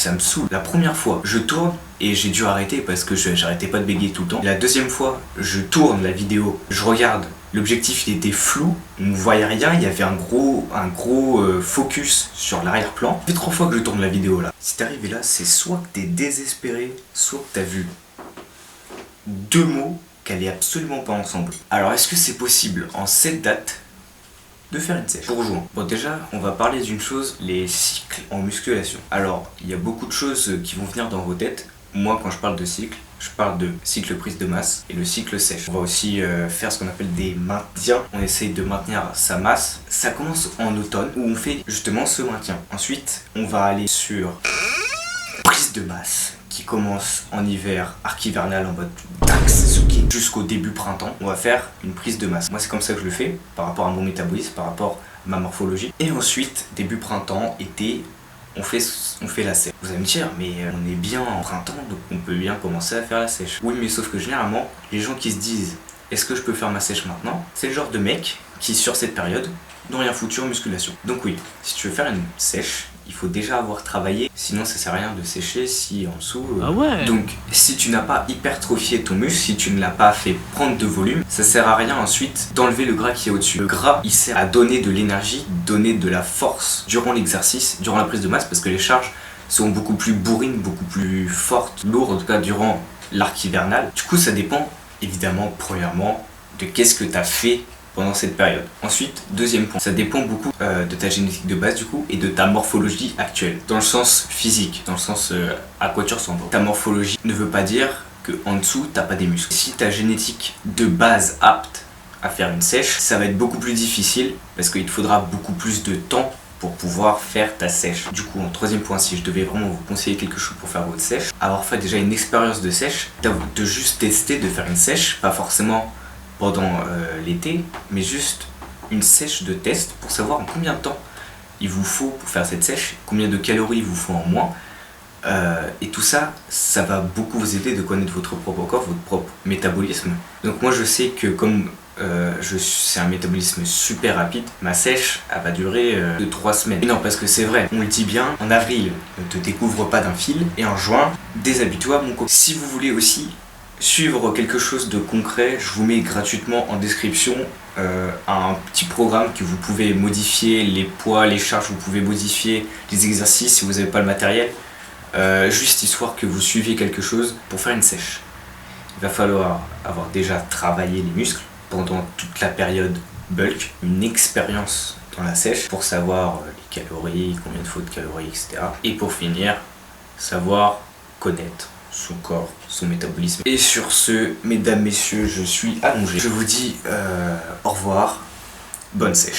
Ça me saoule. La première fois, je tourne et j'ai dû arrêter parce que j'arrêtais pas de bégayer tout le temps. La deuxième fois, je tourne la vidéo, je regarde. L'objectif il était flou, on ne voyait rien, il y avait un gros focus sur l'arrière-plan. Ça fait 3 fois que je tourne la vidéo là. Si t'es arrivé là, c'est soit que t'es désespéré, soit que t'as vu 2 mots qui allaient absolument pas ensemble. Alors est-ce que c'est possible en cette date de faire une sèche pour juin? Bon, déjà on va parler d'une chose, les cycles en musculation. Alors il y a beaucoup de choses qui vont venir dans vos têtes. Moi quand je parle de cycle, je parle de cycle prise de masse et le cycle sèche. On va aussi faire ce qu'on appelle des maintiens. On essaye de maintenir sa masse. Ça commence en automne où on fait justement ce maintien. Ensuite on va aller sur prise de masse qui commence en hiver, arc hivernal en mode Daxsuki jusqu'au début printemps. On va faire une prise de masse. Moi c'est comme ça que je le fais par rapport à mon métabolisme, par rapport à ma morphologie. Et ensuite début printemps, été, on fait la sèche. Vous allez me dire mais on est bien en printemps donc on peut bien commencer à faire la sèche. Oui mais sauf que généralement les gens qui se disent est-ce que je peux faire ma sèche maintenant, c'est le genre de mec qui sur cette période n'ont rien foutu en musculation. Donc oui, si tu veux faire une sèche, il faut déjà avoir travaillé, sinon ça sert à rien de sécher si en dessous... Ah ouais. Donc si tu n'as pas hypertrophié ton muscle, si tu ne l'as pas fait prendre de volume, ça sert à rien ensuite d'enlever le gras qui est au-dessus. Le gras, il sert à donner de l'énergie, donner de la force durant l'exercice, durant la prise de masse, parce que les charges sont beaucoup plus bourrines, beaucoup plus fortes, lourdes en tout cas durant l'arc hivernal. Du coup ça dépend évidemment premièrement de qu'est-ce que tu as fait pendant cette période. Ensuite, deuxième point, ça dépend beaucoup de ta génétique de base du coup et de ta morphologie actuelle. Dans le sens physique, dans le sens à quoi tu ressembles. Ta morphologie ne veut pas dire que en dessous t'as pas des muscles. Si ta génétique de base apte à faire une sèche, ça va être beaucoup plus difficile parce qu'il te faudra beaucoup plus de temps pour pouvoir faire ta sèche. Du coup, en troisième point, si je devais vraiment vous conseiller quelque chose pour faire votre sèche, avoir fait déjà une expérience de sèche, de juste tester de faire une sèche, pas forcément pendant l'été, mais juste une sèche de test pour savoir en combien de temps il vous faut pour faire cette sèche, combien de calories il vous faut en moins. Et tout ça, ça va beaucoup vous aider de connaître votre propre corps, votre propre métabolisme. Donc moi je sais que comme c'est un métabolisme super rapide, ma sèche elle va durer 2-3 semaines. Et non parce que c'est vrai, on le dit bien, en avril ne te découvre pas d'un fil et en juin déshabille-toi mon copain. Si vous voulez aussi suivre quelque chose de concret, je vous mets gratuitement en description un petit programme que vous pouvez modifier, les poids, les charges, vous pouvez modifier les exercices si vous n'avez pas le matériel, juste histoire que vous suiviez quelque chose pour faire une sèche. Il va falloir avoir déjà travaillé les muscles pendant toute la période bulk, une expérience dans la sèche pour savoir les calories, combien il faut de calories, etc. Et pour finir, savoir connaître son corps, son métabolisme. Et sur ce, mesdames, messieurs, je suis allongé. Je vous dis au revoir, bonne sèche.